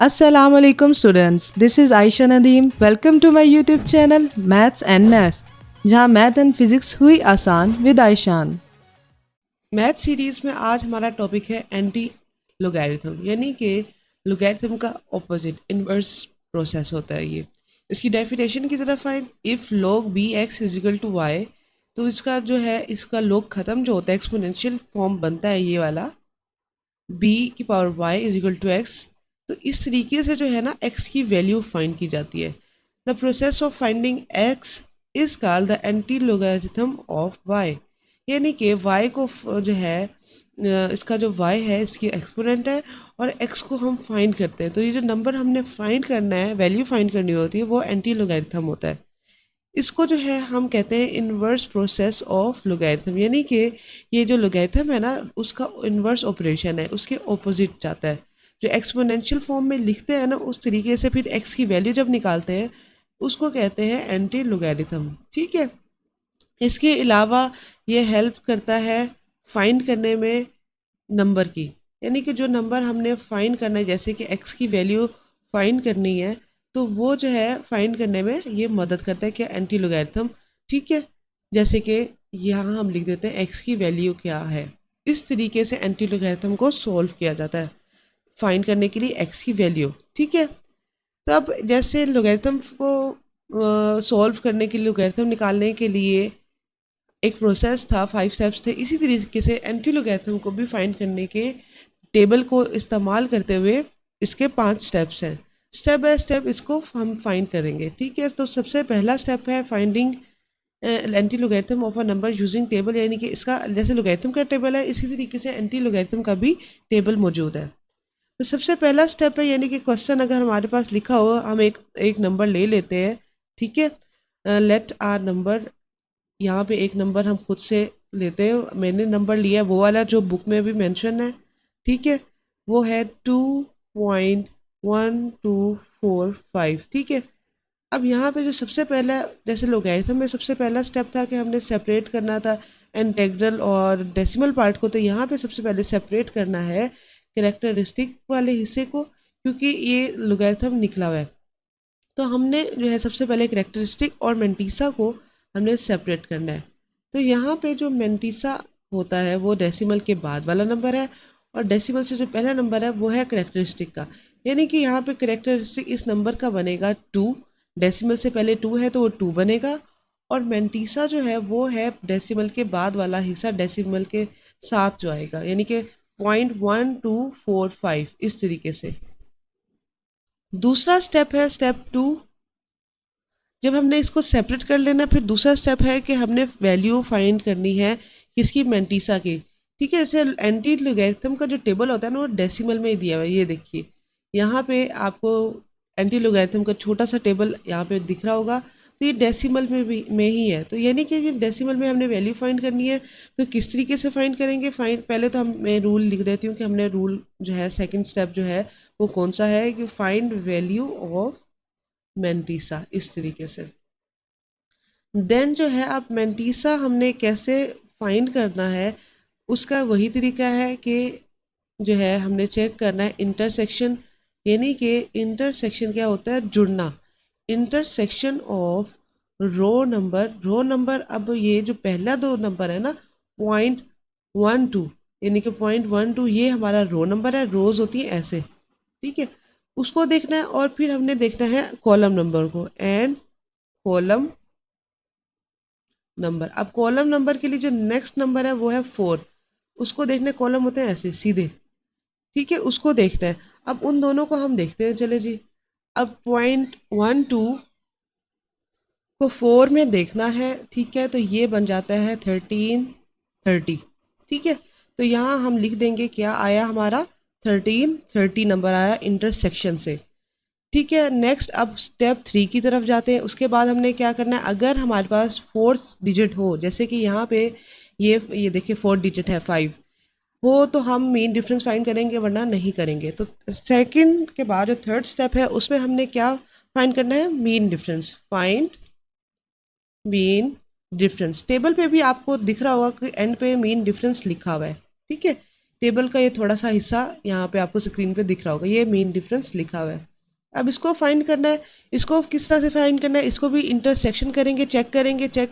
Assalamualaikum students. This is Aisha Nadeem. Welcome to my YouTube channel Maths and Maths, जहाँ math and physics हुई आसान with आयशान। Math series में आज हमारा topic है एंटी लोगैरिथम, यानी कि लोगैरिथम का ऑपोजिट इनवर्स प्रोसेस होता है। ये इसकी डेफिनेशन की तरफ आए, if log B X is equal to Y, तो इसका जो है इसका log ख़त्म जो होता है एक्सपोनेंशियल फॉर्म बनता है ये वाला b की power y is equal to X. तो इस तरीके से जो है ना x की वैल्यू फाइंड की जाती है। The process of finding x is called the anti logarithm of y, यानी कि y को जो है इसका जो y है इसकी एक्सपोनेंट है और x को हम फाइंड करते हैं। तो ये जो नंबर हमने फाइंड करना है, वैल्यू फाइंड करनी होती है, वो एंटी लोगैरिथम होता है। इसको जो है हम कहते हैं इन्वर्स प्रोसेस ऑफ लोगैरिथम, यानी कि ये जो लोगैरिथम है ना उसका इन्वर्स ऑपरेशन है, उसके ऑपोजिट जाता है। जो एक्सपोनेंशियल फॉर्म में लिखते हैं ना उस तरीके से फिर एक्स की वैल्यू जब निकालते हैं उसको कहते हैं एंटी लोगैरिथम। ठीक है, इसके अलावा ये हेल्प करता है फाइंड करने में नंबर की, यानी कि जो नंबर हमने फाइंड करना है, जैसे कि एक्स की वैल्यू फाइंड करनी है, तो वो जो है फाइंड करने में ये मदद करता है क्या, एंटी लोगैरिथम। ठीक है, जैसे कि यहाँ हम लिख देते हैं एक्स की वैल्यू क्या है। इस तरीके से एंटी लोगैरिथम को सॉल्व किया जाता है फाइंड करने के लिए एक्स की वैल्यू। ठीक है, तो अब जैसे लोगैरिथम को सॉल्व करने के लिए, लोगैरिथम निकालने के लिए एक प्रोसेस था, 5 स्टेप्स थे, इसी तरीके से एंटी लोगैरिथम को भी फाइंड करने के टेबल को इस्तेमाल करते हुए इसके 5 स्टेप्स हैं। स्टेप बाय स्टेप इसको हम फाइंड करेंगे। ठीक है, तो सबसे पहला स्टेप है finding anti logarithm of a number using table, यानी कि इसका जैसे लोगैरिथम का टेबल है इसी तरीके से एंटी लोगैरिथम का भी टेबल मौजूद है। तो सबसे पहला स्टेप है, यानी कि क्वेश्चन अगर हमारे पास लिखा हो, हम एक नंबर ले लेते हैं। ठीक है, लेट आर नंबर, यहाँ पे एक नंबर हम खुद से लेते हैं। मैंने नंबर लिया है वो वाला जो बुक में भी मेंशन है। ठीक है, वो है 2.1245। ठीक है, अब यहाँ पे जो सबसे पहला, जैसे लोगैरिथम में सबसे पहला स्टेप था कि हमने सेपरेट करना था इंटेग्रल और डेसिमल पार्ट को, तो यहाँ पे सबसे पहले सेपरेट करना है कैरेक्टरिस्टिक वाले हिस्से को, क्योंकि ये लोगैरिथम निकला हुआ है। तो हमने जो है सबसे पहले कैरेक्टरिस्टिक और मेंटीसा को हमने सेपरेट करना है। तो यहाँ पे जो मेंटीसा होता है वो डेसिमल के बाद वाला नंबर है, और डेसिमल से जो पहला नंबर है वो है कैरेक्टरिस्टिक का, यानी कि यहाँ पे कैरेक्टरिस्टिक इस नंबर का बनेगा 2। डेसिमल से पहले 2 है तो वो 2 बनेगा, और मेंटीसा जो है वो है डेसिमल के बाद वाला हिस्सा, डेसिमल के साथ जो आएगा, यानी कि 0.1245 इस तरीके से। दूसरा स्टेप है स्टेप 2। जब हमने इसको सेपरेट कर लेना, फिर दूसरा स्टेप है कि हमने वैल्यू फाइंड करनी है किसकी, मेंटीसा की। ठीक है, जैसे एंटी लोगैरिथम का जो टेबल होता है ना वो डेसिमल में ही दिया हुआ है। ये देखिए यहाँ पे आपको एंटी लोगैरिथम का छोटा सा टेबल यहाँ पे दिख रहा होगा, तो ये डेसिमल में ही है। तो यानी कि ये डेसिमल में हमने वैल्यू फाइंड करनी है। तो किस तरीके से फाइंड करेंगे, फाइंड पहले तो मैं रूल लिख देती हूँ कि हमने रूल जो है सेकेंड स्टेप जो है वो कौन सा है, कि फाइंड वैल्यू ऑफ मेंटीसा, इस तरीके से। देन जो है अब मेंटीसा हमने कैसे फाइंड करना है, उसका वही तरीका है कि जो है हमने चेक करना है इंटरसेक्शन, यानी कि इंटरसेक्शन क्या होता है, जुड़ना। इंटरसेक्शन ऑफ रो नंबर, अब ये जो पहला दो नंबर है ना 0.12, यानी कि 0.12 ये हमारा रो नंबर है, रोज होती है ऐसे। ठीक है, उसको देखना है, और फिर हमने देखना है कॉलम नंबर को, एंड कॉलम नंबर। अब कॉलम नंबर के लिए जो नेक्स्ट नंबर है वो है 4, उसको देखने, कॉलम होते हैं ऐसे सीधे। ठीक है, उसको देखना है। अब उन दोनों को हम देखते हैं, चले जी। अब 0.12 को 4 में देखना है। ठीक है, तो ये बन जाता है 1330। ठीक है, तो यहाँ हम लिख देंगे क्या आया हमारा, 1330 नंबर आया इंटरसेक्शन से। ठीक है, नेक्स्ट अब स्टेप 3 की तरफ जाते हैं। उसके बाद हमने क्या करना है, अगर हमारे पास फोर्थ डिजिट हो, जैसे कि यहाँ पे ये देखिए फोर्थ डिजिट है 5 हो, तो हम मेन डिफरेंस फाइंड करेंगे, वरना नहीं करेंगे। तो सेकंड के बाद जो थर्ड स्टेप है उसमें हमने क्या फाइंड करना है, mean difference. Find mean difference, table पे भी आपको दिख रहा होगा कि एंड पे मीन डिफरेंस लिखा हुआ है। ठीक है, टेबल का ये थोड़ा सा हिस्सा यहाँ पे आपको स्क्रीन पे दिख रहा होगा, ये मेन डिफरेंस लिखा हुआ है। अब इसको फाइंड करना है। इसको किस तरह से फाइंड करना है, इसको भी इंटरसेक्शन करेंगे, चेक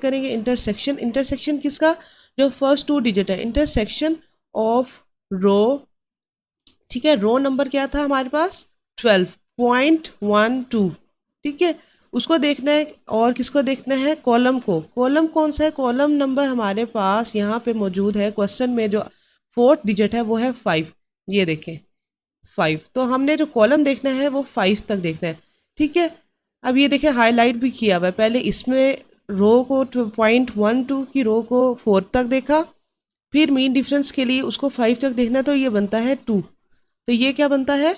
करेंगे इंटरसेक्शन किसका, जो फर्स्ट 2 डिजिट है, इंटरसेक्शन ऑफ रो, ठीक है। रो नंबर क्या था हमारे पास 12.12, ठीक है, उसको देखना है। और किसको देखना है, कॉलम को। कॉलम कौन सा है, कॉलम नंबर हमारे पास यहाँ पे मौजूद है क्वेश्चन में, जो 4th डिजिट है वो है 5, ये देखें 5। तो हमने जो कॉलम देखना है वो 5 तक देखना है, ठीक है। अब ये देखें हाईलाइट भी किया हुआ है, पहले इसमें रो को 2.12 की रो को 4 तक देखा, फिर मीन डिफरेंस के लिए उसको 5 तक देखना है, तो ये बनता है 2। तो ये क्या बनता है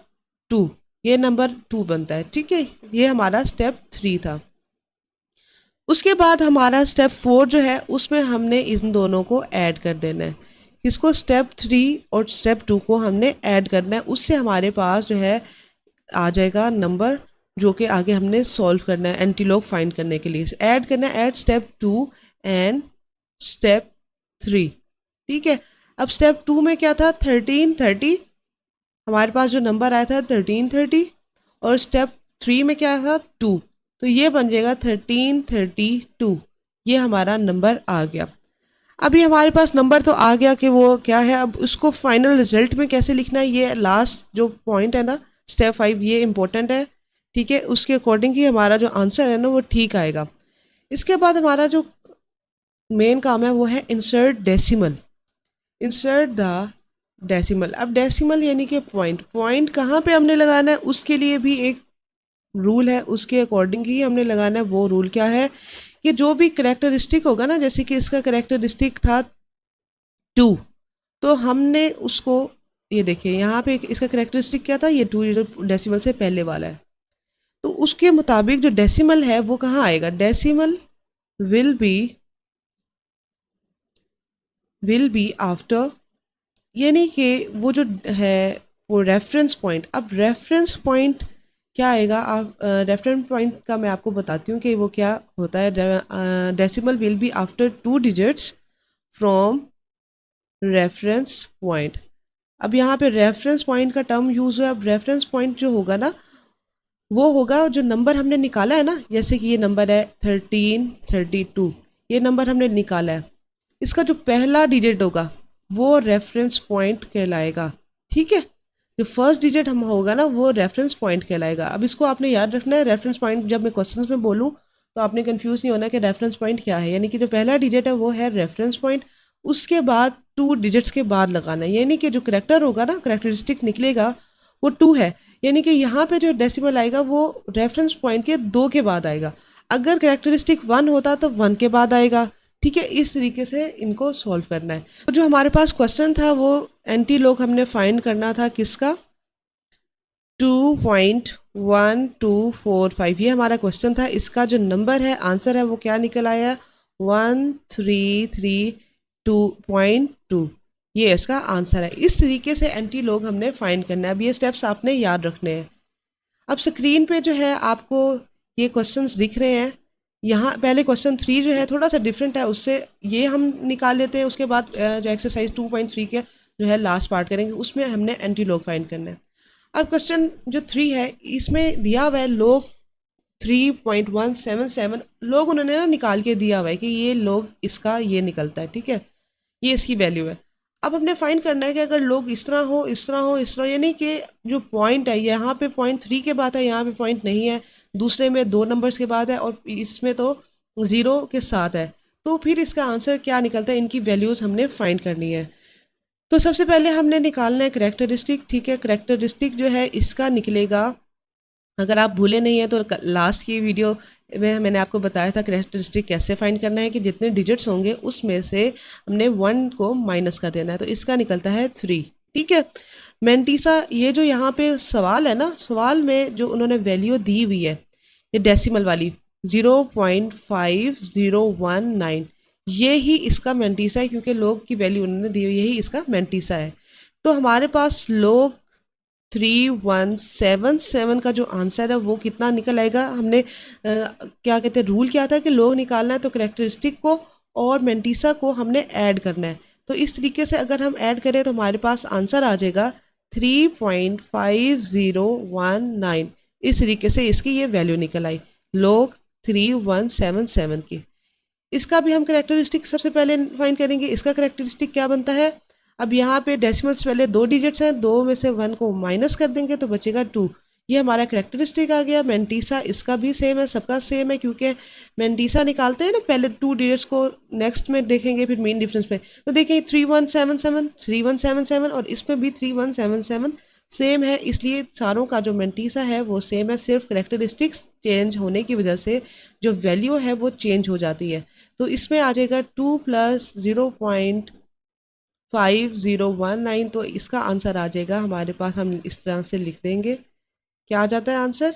2, ये नंबर 2 बनता है, ठीक है। ये हमारा स्टेप 3 था। उसके बाद हमारा स्टेप 4 जो है उसमें हमने इन दोनों को ऐड कर देना है। इसको स्टेप 3 और स्टेप 2 को हमने ऐड करना है, उससे हमारे पास जो है आ जाएगा नंबर, जो कि आगे हमने सॉल्व करना है एंटीलॉग फाइंड करने के लिए। ऐड करना है, ऐड स्टेप 2 एंड स्टेप 3, ठीक है। अब स्टेप 2 में क्या था 1330, हमारे पास जो नंबर आया था 1330, और स्टेप 3 में क्या था 2, तो ये बन जाएगा 1332, ये हमारा नंबर आ गया। अभी हमारे पास नंबर तो आ गया कि वो क्या है, अब उसको फाइनल रिजल्ट में कैसे लिखना है, ये लास्ट जो पॉइंट है ना स्टेप 5, ये इंपॉर्टेंट है, ठीक है। उसके अकॉर्डिंग ही हमारा जो आंसर है ना वो ठीक आएगा। इसके बाद हमारा जो मेन काम है वो है insert decimal, insert the decimal. अब डेसिमल यानी कि पॉइंट कहाँ पे हमने लगाना है, उसके लिए भी एक रूल है, उसके अकॉर्डिंग ही हमने लगाना है। वो रूल क्या है कि जो भी करेक्टरिस्टिक होगा ना, जैसे कि इसका करेक्टरिस्टिक था 2, तो हमने उसको, ये देखिए यहाँ पे इसका करेक्टरिस्टिक क्या था, ये 2 जो डेसिमल से पहले वाला है, तो उसके मुताबिक जो डेसिमल है वो कहाँ आएगा, डेसिमल विल बी आफ्टर, यानी कि वो जो है वो रेफरेंस पॉइंट। अब रेफरेंस पॉइंट क्या आएगा, आप रेफरेंस पॉइंट का मैं आपको बताती हूँ कि वो क्या होता है। Decimal will be after 2 digits from reference point. अब यहाँ पे रेफरेंस पॉइंट का टर्म यूज़ हुआ। अब रेफरेंस पॉइंट जो होगा ना वो होगा जो नंबर हमने निकाला है ना, जैसे कि ये नंबर है 1332, ये नंबर हमने निकाला है, इसका जो पहला डिजिट होगा वो रेफरेंस पॉइंट कहलाएगा, ठीक है। जो फर्स्ट डिजिट हम होगा ना वो रेफरेंस पॉइंट कहलाएगा। अब इसको आपने याद रखना है, रेफरेंस पॉइंट जब मैं क्वेश्चंस में बोलूँ तो आपने कंफ्यूज नहीं होना कि रेफरेंस पॉइंट क्या है, यानी कि जो पहला डिजिट है वो है रेफरेंस पॉइंट, उसके बाद 2 डिजिट्स के बाद लगाना है, यानी कि जो करेक्टर होगा ना, करेक्टरिस्टिक निकलेगा वो 2 है, यानी कि यहाँ पे जो डेसिमल आएगा वो रेफरेंस पॉइंट के 2 के बाद आएगा। अगर करेक्टरिस्टिक 1 होता तो 1 के बाद आएगा, ठीक है। इस तरीके से इनको सॉल्व करना है। तो जो हमारे पास क्वेश्चन था वो एंटीलॉग हमने फाइंड करना था किसका, 2.1245, ये हमारा क्वेश्चन था। इसका जो नंबर है, आंसर है, वो क्या निकल आया 1332.2, ये इसका आंसर है। इस तरीके से एंटीलॉग हमने फाइंड करना है। अब ये स्टेप्स आपने याद रखने हैं। अब स्क्रीन पे जो है आपको ये क्वेश्चंस दिख रहे हैं। यहाँ पहले क्वेश्चन 3 जो है थोड़ा सा डिफरेंट है उससे, ये हम निकाल लेते हैं। उसके बाद जो एक्सरसाइज 2.3 के जो है लास्ट पार्ट करेंगे, उसमें हमने एंटीलॉग फाइंड करना है। अब क्वेश्चन जो 3 है इसमें दिया हुआ है लोग 3.177 लोग उन्होंने ना निकाल के दिया हुआ है कि ये लोग इसका ये निकलता है, ठीक है, ये इसकी वैल्यू है। अब हमने फाइंड करना है कि अगर लोग इस तरह हो, इस तरह हो, इस तरह, यानी कि जो पॉइंट है यहाँ पे पॉइंट 3 के बाद है, यहाँ पे पॉइंट नहीं है, दूसरे में 2 नंबर्स के बाद है और इसमें तो 0 के साथ है, तो फिर इसका आंसर क्या निकलता है, इनकी वैल्यूज़ हमने फाइंड करनी है। तो सबसे पहले हमने निकालना है करेक्टरिस्टिक, ठीक है। करेक्टरिस्टिक जो है इसका निकलेगा, अगर आप भूले नहीं हैं तो लास्ट की वीडियो में मैंने आपको बताया था करेक्टरिस्टिक कैसे फाइंड करना है, कि जितने डिजिट्स होंगे उसमें से हमने 1 को माइनस कर देना है, तो इसका निकलता है 3, ठीक है। मेंटीसा, ये जो यहाँ पे सवाल है ना, सवाल में जो उन्होंने वैल्यू दी हुई है ये डेसिमल वाली 0.5019, ये ही इसका मेंटीसा है, क्योंकि लोग की वैल्यू उन्होंने दी हुई, यही इसका मेंटीसा है। तो हमारे पास लोग 3177 का जो आंसर है वो कितना निकल आएगा। हमने क्या कहते हैं, रूल क्या था कि लोग निकालना है तो करेक्टरिस्टिक को और मेंटीसा को हमने ऐड करना है, तो इस तरीके से अगर हम ऐड करें तो हमारे पास आंसर आ जाएगा 3.5019। इस तरीके से इसकी ये वैल्यू निकल आई log 3177 की। इसका भी हम करेक्टरिस्टिक सबसे पहले फाइंड करेंगे। इसका करेक्टरिस्टिक क्या बनता है, अब यहाँ पे डेसिमल्स पहले 2 डिजिट्स हैं, 2 में से 1 को माइनस कर देंगे तो बचेगा 2। ये हमारा करेक्टरिस्टिक आ गया। मेंटीसा इसका भी सेम है, सबका सेम है, क्योंकि मेंटीसा निकालते हैं ना पहले 2 डिजिट्स को, नेक्स्ट में देखेंगे फिर मेन डिफरेंस में, तो देखेंगे 3177 और इसमें भी 3177 सेम है, इसलिए सारों का जो मेंटीसा है वो सेम है। सिर्फ करेक्टरिस्टिक्स चेंज होने की वजह से जो वैल्यू है वो चेंज हो जाती है। तो इसमें आ जाएगा 2 + 0.5019, तो इसका आंसर आ जाएगा हमारे पास, हम इस तरह से लिख देंगे, क्या आ जाता है आंसर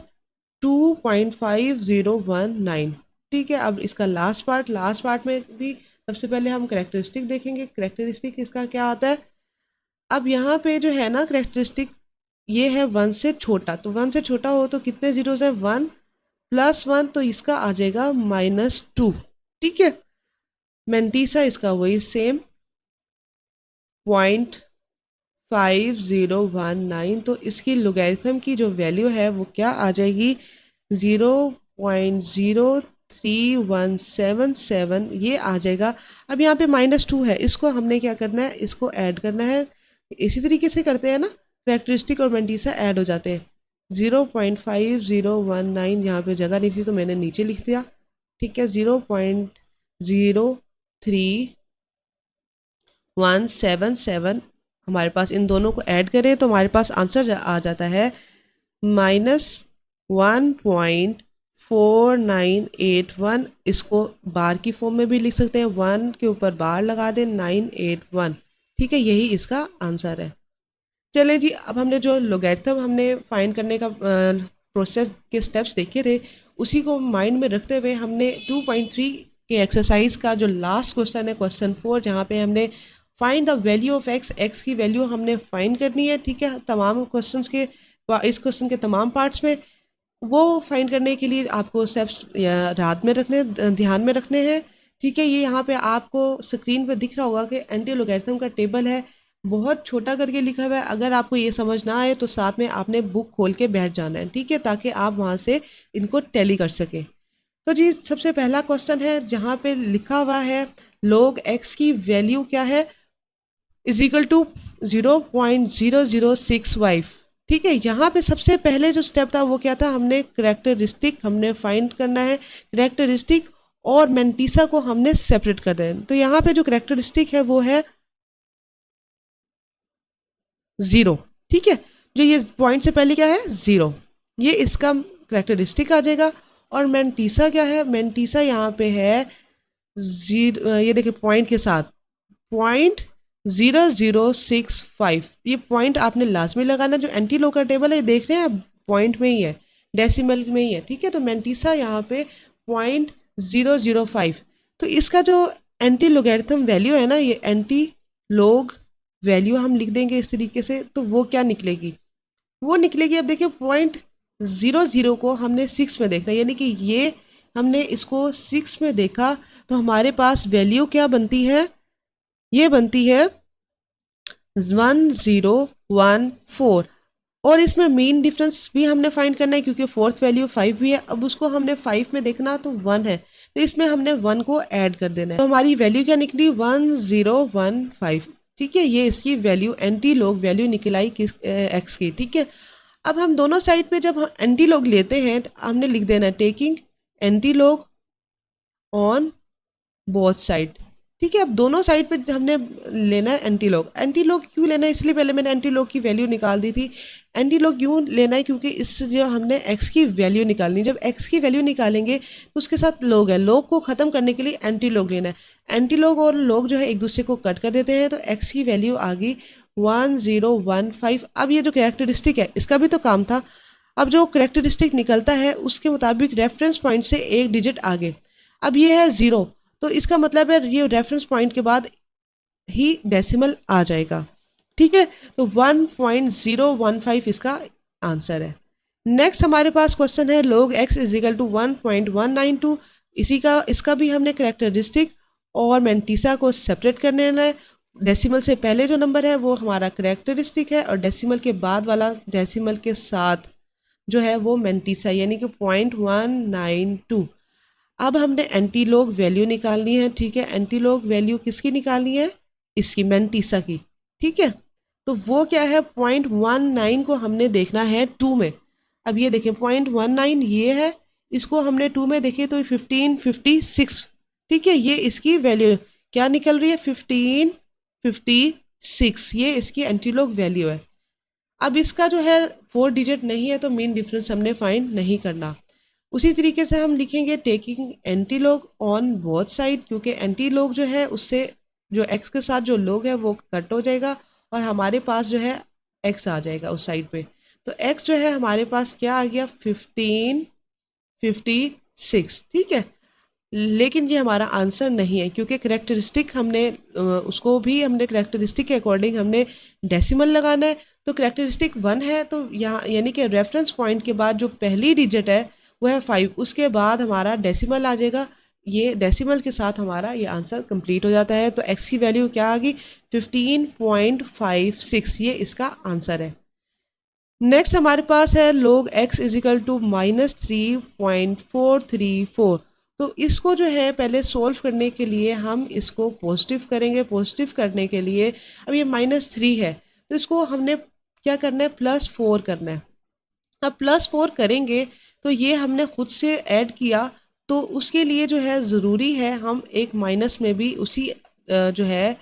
2.5019। ठीक है, अब इसका लास्ट पार्ट में भी सबसे पहले हम करेक्टरिस्टिक देखेंगे। करेक्टरिस्टिक इसका क्या आता है, अब यहाँ पे जो है ना करेक्टरिस्टिक, ये है 1 से छोटा, तो 1 से छोटा हो तो कितने जीरोज है, 1 + 1, तो इसका आ जाएगा -2। ठीक है, मेंटीसा इसका वही सेम 0.5019, तो इसकी लोगैरिथम की जो वैल्यू है वो क्या आ जाएगी 0.03177, ये आ जाएगा। अब यहाँ पे -2 है, इसको हमने क्या करना है, इसको ऐड करना है। इसी तरीके से करते हैं ना, करेक्टरिस्टिक और मेंटीसा ऐड हो जाते हैं। 0.5019 यहाँ पे जगह नहीं थी तो मैंने नीचे लिख दिया। ठीक है, 0.03177 हमारे पास, इन दोनों को ऐड करें तो हमारे पास आंसर आ जाता है -1.4981। इसको बार की फॉर्म में भी लिख सकते हैं, 1 के ऊपर बार लगा दें, 981। ठीक है, यही इसका आंसर है। चलें जी, अब हमने जो लोगैरिथम हमने फाइंड करने का प्रोसेस के स्टेप्स देखे थे, उसी को माइंड में रखते हुए हमने 2.3 के एक्सरसाइज का जो लास्ट क्वेश्चन है, क्वेश्चन 4, जहाँ पे हमने find the value of x की वैल्यू हमने फाइंड करनी है। ठीक है, तमाम क्वेश्चंस के, इस क्वेश्चन के तमाम पार्ट्स में वो फाइंड करने के लिए आपको स्टेप्स याद में रखने, ध्यान में रखने हैं। ठीक है, ये यहाँ पे आपको स्क्रीन पे दिख रहा होगा कि एंटी लोगैरिथम का टेबल है, बहुत छोटा करके लिखा हुआ है। अगर आपको ये समझ ना आए तो साथ में आपने बुक खोल के बैठ जाना है। ठीक है, ताकि आप वहाँ से इनको टैली कर सकें। तो जी, सबसे पहला क्वेश्चन है जहाँ पे लिखा हुआ है log x की वैल्यू क्या है, = 0.0065। ठीक है, यहाँ पे सबसे पहले जो स्टेप था वो क्या था, हमने करेक्टरिस्टिक हमने फाइंड करना है। करेक्टरिस्टिक और मेंटीसा को हमने सेपरेट कर देना। तो यहाँ पे जो करेक्टरिस्टिक है वो है 0। ठीक है, जो ये पॉइंट से पहले क्या है 0, ये इसका करेक्टरिस्टिक आ जाएगा। और मेंटीसा क्या है, मेंटीसा यहाँ पे है 0, ये देखिए पॉइंट के साथ 0.0065। ये पॉइंट आपने लाजमी लगाना। जो एंटी लॉग का टेबल है देख रहे हैं आप, पॉइंट में ही है, डेसिमल में ही है। ठीक है, तो मेंटीसा यहाँ पे 0.005। तो इसका जो एंटी लोगैरिथम वैल्यू है ना, ये एंटी लॉग वैल्यू हम लिख देंगे इस तरीके से, तो वो क्या निकलेगी, वो निकलेगी, अब देखिए 0.00 को हमने 6 में देखना, यानी कि ये हमने इसको 6 में देखा, तो हमारे पास वैल्यू क्या बनती है, ये बनती है 1014। और इसमें मीन डिफरेंस भी हमने फाइंड करना है, क्योंकि फोर्थ वैल्यू 5 भी है। अब उसको हमने 5 में देखना तो 1 है, तो इसमें हमने 1 को ऐड कर देना है। तो हमारी वैल्यू क्या निकली 1015। ठीक है, ये इसकी वैल्यू एंटी लॉग वैल्यू निकल आई किस एक्स की। ठीक है, अब हम दोनों साइड पे जब एंटी लॉग लेते हैं तो हमने लिख देना है taking anti log on both side. ठीक है, अब दोनों साइड पे हमने लेना है एंटी लॉग। एंटी लॉग क्यों लेना है, इसलिए पहले मैंने एंटी लॉग की वैल्यू निकाल दी थी। एंटी लॉग क्यों लेना है, क्योंकि इससे जो हमने एक्स की वैल्यू निकालनी, जब एक्स की वैल्यू निकालेंगे तो उसके साथ लॉग है, लॉग को ख़त्म करने के लिए एंटी लॉग लेना है। एंटी लॉग और लॉग जो है एक दूसरे को कट कर देते हैं, तो एक्स की वैल्यू आ गई 1015। अब ये जो कैरेक्टरिस्टिक है इसका भी तो काम था। अब जो कैरेक्टरिस्टिक निकलता है उसके मुताबिक रेफरेंस पॉइंट से एक डिजिट आगे, अब ये है 0, तो इसका मतलब है ये रेफरेंस पॉइंट के बाद ही डेसिमल आ जाएगा। ठीक है, तो 1.015 इसका आंसर है। नेक्स्ट हमारे पास क्वेश्चन है log x = 1.192। इसका भी हमने कैरेक्टरिस्टिक और मेंटीसा को सेपरेट करने है। डेसिमल से पहले जो नंबर है वो हमारा करेक्टरिस्टिक है, और डेसिमल के बाद वाला डेसिमल के साथ जो है वो मेंटिसा यानी कि 0.192। अब हमने एंटीलॉग वैल्यू निकालनी है, ठीक है। एंटीलॉग वैल्यू किसकी निकालनी है? इसकी, मेंटिसा की, ठीक है। तो वो क्या है? 0.19 को हमने देखना है 2 में। अब ये देखें 0.19 ये है, इसको हमने 2 में देखें तो 1556, ठीक है। ये इसकी वैल्यू क्या निकल रही है? 1556, ये इसकी एंटीलॉग वैल्यू है। अब इसका जो है 4 डिजिट नहीं है तो मीन डिफरेंस हमने फाइंड नहीं करना। उसी तरीके से हम लिखेंगे taking antilog on both side, क्योंकि एंटीलॉग जो है उससे जो एक्स के साथ जो लोग है वो कट हो जाएगा और हमारे पास जो है एक्स आ जाएगा उस साइड पे। तो एक्स जो है हमारे पास क्या आ गया? 1556, ठीक है। लेकिन ये हमारा आंसर नहीं है, क्योंकि करेक्टरिस्टिक हमने उसको भी हमने करेक्टरिस्टिक के अकॉर्डिंग हमने डेसिमल लगाना है। तो करेक्टरिस्टिक 1 है, तो यहाँ यानी कि रेफरेंस पॉइंट के बाद जो पहली डिजिट है वो है 5, उसके बाद हमारा डेसिमल आ जाएगा। ये डेसिमल के साथ हमारा ये आंसर कंप्लीट हो जाता है। तो एक्स की वैल्यू क्या आ गई? 15.56, ये इसका आंसर है। नेक्स्ट हमारे पास है log x इजिकल टू -3.434। तो इसको जो है पहले सोल्व करने के लिए हम इसको पॉजिटिव करेंगे। पॉजिटिव करने के लिए अब ये -3 है तो इसको हमने क्या करना है? +4 करना है। अब +4 करेंगे तो ये हमने खुद से ऐड किया, तो उसके लिए जो है ज़रूरी है हम एक माइनस में भी उसी जो है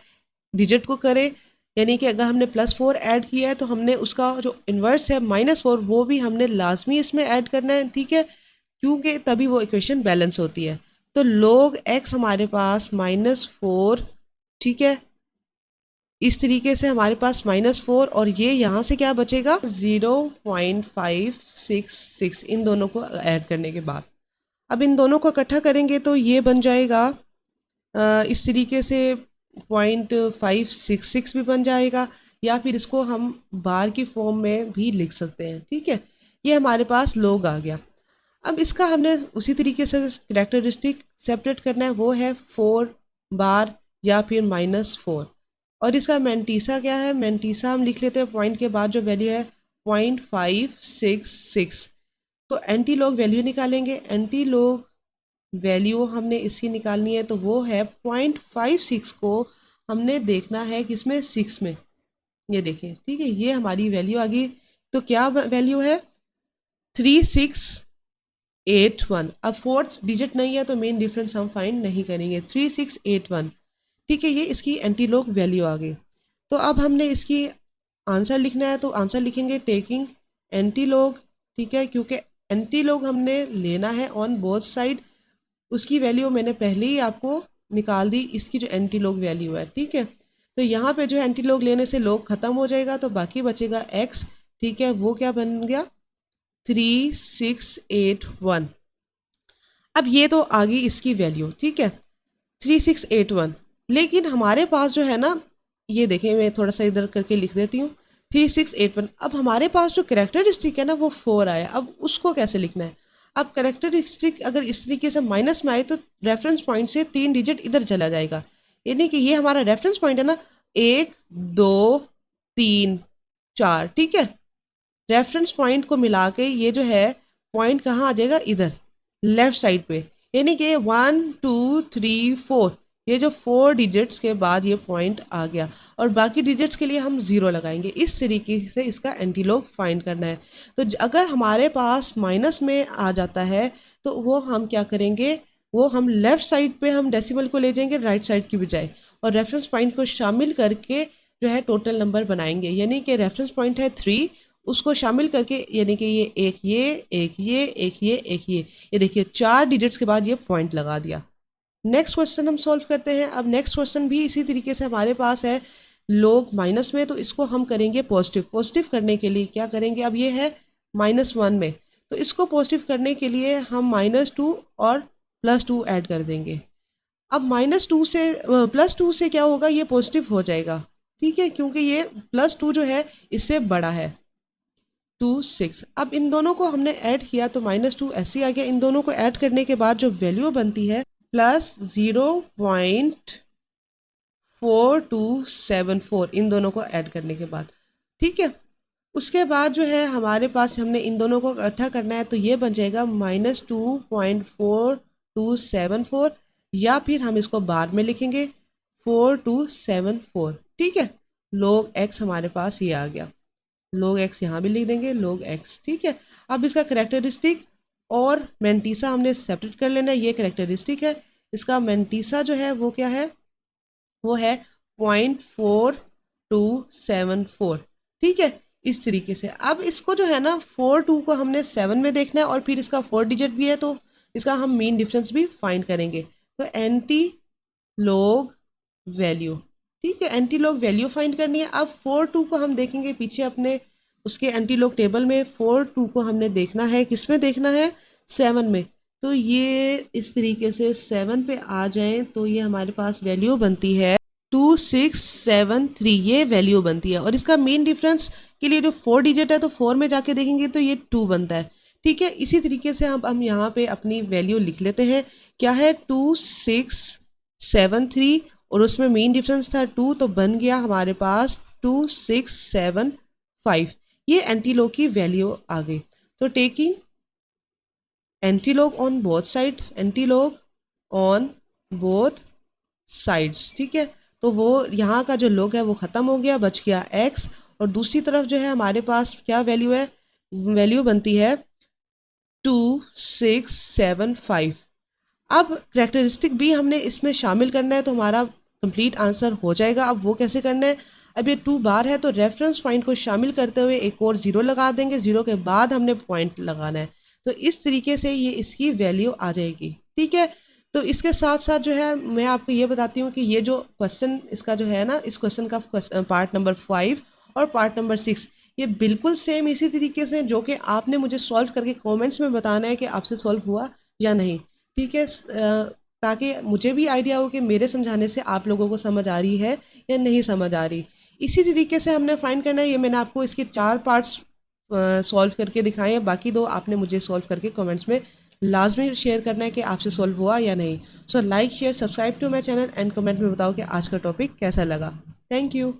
डिजिट को करें। यानी कि अगर हमने +4 ऐड किया है तो हमने उसका जो इन्वर्स है -4 वो भी हमने लाजमी इसमें ऐड करना है, ठीक है, क्योंकि तभी वो इक्वेशन बैलेंस होती है। तो log x हमारे पास -4, ठीक है, इस तरीके से हमारे पास -4, और ये यहाँ से क्या बचेगा? 0.566, इन दोनों को ऐड करने के बाद। अब इन दोनों को इकट्ठा करेंगे तो ये बन जाएगा इस तरीके से 0.566 भी बन जाएगा, या फिर इसको हम बार की फॉर्म में भी लिख सकते हैं, ठीक है। ये हमारे पास log आ गया। अब इसका हमने उसी तरीके से करेक्टरिस्टिक सेपरेट करना है, वो है 4 बार या फिर -4। और इसका मेंटीसा क्या है? मेंटीसा हम लिख लेते हैं पॉइंट के बाद जो वैल्यू है 0.566। तो एंटी लॉग वैल्यू निकालेंगे। एंटी लॉग वैल्यू हमने इसकी निकालनी है, तो वो है 0.56 को हमने देखना है किसमें? 6 में। ये देखें, ठीक है, ये हमारी वैल्यू आ गई। तो क्या वैल्यू है? 3681। अब फोर्थ डिजिट नहीं है तो मेन डिफरेंस हम फाइंड नहीं करेंगे। 3681, ठीक है, ये इसकी एंटीलॉग वैल्यू आ गई। तो अब हमने इसकी आंसर लिखना है, तो आंसर लिखेंगे टेकिंग एंटीलॉग, ठीक है, क्योंकि एंटीलॉग हमने लेना है ऑन बोथ साइड। उसकी वैल्यू मैंने पहले ही आपको निकाल दी, इसकी जो एंटीलॉग वैल्यू है, ठीक है। तो यहाँ पे जो एंटीलॉग लेने से लॉग खत्म हो जाएगा, तो बाकी बचेगा x, ठीक है, वो क्या बन गया? 3681। अब ये तो आ गई इसकी वैल्यू, ठीक है, 3681। लेकिन हमारे पास जो है ना, ये देखें, मैं थोड़ा सा इधर करके लिख देती हूँ, 3681। अब हमारे पास जो करेक्टरिस्टिक है ना वो 4 आया। अब उसको कैसे लिखना है? अब करेक्टरिस्टिक अगर इस तरीके से माइनस में आए तो रेफरेंस पॉइंट से 3 डिजिट इधर चला जाएगा। यानी कि ये हमारा रेफरेंस पॉइंट है ना, 1 2 3 4, ठीक है। रेफरेंस पॉइंट को मिला के ये जो है पॉइंट कहाँ आ जाएगा? इधर लेफ्ट साइड पे। यानी कि 1 2 3 4, ये जो 4 डिजिट्स के बाद ये पॉइंट आ गया, और बाकी डिजिट्स के लिए हम 0 लगाएंगे। इस तरीके से इसका एंटीलॉग फाइंड करना है। तो अगर हमारे पास माइनस में आ जाता है तो वो हम क्या करेंगे? वो हम लेफ्ट साइड पे हम डेसिमल को ले जाएंगे राइट साइड की बजाय, और रेफरेंस पॉइंट को शामिल करके जो है टोटल नंबर बनाएंगे। यानी कि रेफरेंस पॉइंट है 3, उसको शामिल करके, यानी कि ये एक ये एक ये एक ये एक ये देखिए 4 डिजिट्स के बाद ये पॉइंट लगा दिया। नेक्स्ट क्वेश्चन हम सॉल्व करते हैं। अब नेक्स्ट क्वेश्चन भी इसी तरीके से हमारे पास है लोग माइनस में, तो इसको हम करेंगे पॉजिटिव। पॉजिटिव करने के लिए क्या करेंगे? अब ये है -1 में, तो इसको पॉजिटिव करने के लिए हम -2 और +2 ऐड कर देंगे। अब -2 से +2 से क्या होगा? ये पॉजिटिव हो जाएगा, ठीक है, क्योंकि ये +2 जो है इससे बड़ा है, 6। अब इन दोनों को हमने ऐड किया तो -2 ऐसे आ गया। इन दोनों को ऐड करने के बाद जो वैल्यू बनती है +0.5 4274 इन दोनों को ऐड करने के बाद, ठीक है। उसके बाद जो है हमारे पास हमने इन दोनों को इकट्ठा करना है, तो ये बन जाएगा -2.4274, या फिर हम इसको बाद में लिखेंगे 4274, ठीक है। log x हमारे पास ये आ गया, log x यहाँ भी लिख देंगे log x, ठीक है। अब इसका करेक्टरिस्टिक और मैंटीसा हमने सेपरेट कर लेना है, ये करेक्टरिस्टिक है, इसका मैंटीसा जो है वो क्या है, वो है 0.4274, ठीक है। इस तरीके से अब इसको जो है ना 42 को हमने 7 में देखना है, और फिर इसका 4 डिजिट भी है, तो इसका हम मीन डिफरेंस भी फाइंड करेंगे। तो एंटी लॉग वैल्यू, ठीक है, एंटी लॉग वैल्यू फाइंड करनी है। अब 42 को हम देखेंगे पीछे अपने उसके एंटी लॉग टेबल में, 42 को हमने देखना है, किस में देखना है, 7 में। तो ये इस तरीके से 7 पे आ जाए तो ये हमारे पास वैल्यू बनती है 2673, ये वैल्यू बनती है। और इसका मेन डिफरेंस के लिए जो 4 डिजिट है, तो 4 में जाके देखेंगे तो ये 2 बनता है, ठीक है। इसी तरीके से हम यहाँ पे अपनी वैल्यू लिख लेते हैं, क्या है 2673, और उसमें मेन डिफरेंस था 2, तो बन गया हमारे पास 2675। ये एंटीलॉग की वैल्यू आ गई। तो taking antilog on both side, antilog on both sides, ठीक है। तो वो यहाँ का जो log है वो ख़त्म हो गया, बच गया x, और दूसरी तरफ जो है हमारे पास क्या वैल्यू है, वैल्यू बनती है 2675। अब करेक्टरिस्टिक भी हमने इसमें शामिल करना है, तो हमारा कंप्लीट आंसर हो जाएगा। अब वो कैसे करना है, अब ये 2 बार है, तो रेफरेंस पॉइंट को शामिल करते हुए एक और 0 लगा देंगे, 0 के बाद हमने पॉइंट लगाना है। तो इस तरीके से ये इसकी वैल्यू आ जाएगी, ठीक है। तो इसके साथ साथ जो है मैं आपको ये बताती हूँ कि ये जो क्वेश्चन इसका जो है ना, इस क्वेश्चन का पार्ट नंबर 5 और पार्ट नंबर 6 ये बिल्कुल सेम इसी तरीके से, जो कि आपने मुझे सॉल्व करके कमेंट्स में बताना है कि आपसे सॉल्व हुआ या नहीं, ठीक है। ताकि मुझे भी आइडिया हो कि मेरे समझाने से आप लोगों को समझ आ रही है या नहीं समझ आ रही। इसी तरीके से हमने फाइंड करना है, ये मैंने आपको इसके 4 पार्ट्स सॉल्व करके दिखाए हैं, बाकी 2 आपने मुझे सॉल्व करके कमेंट्स में लाजमी शेयर करना है कि आपसे सॉल्व हुआ या नहीं। So like share subscribe to my channel and comment में बताओ कि आज का टॉपिक कैसा लगा। Thank you.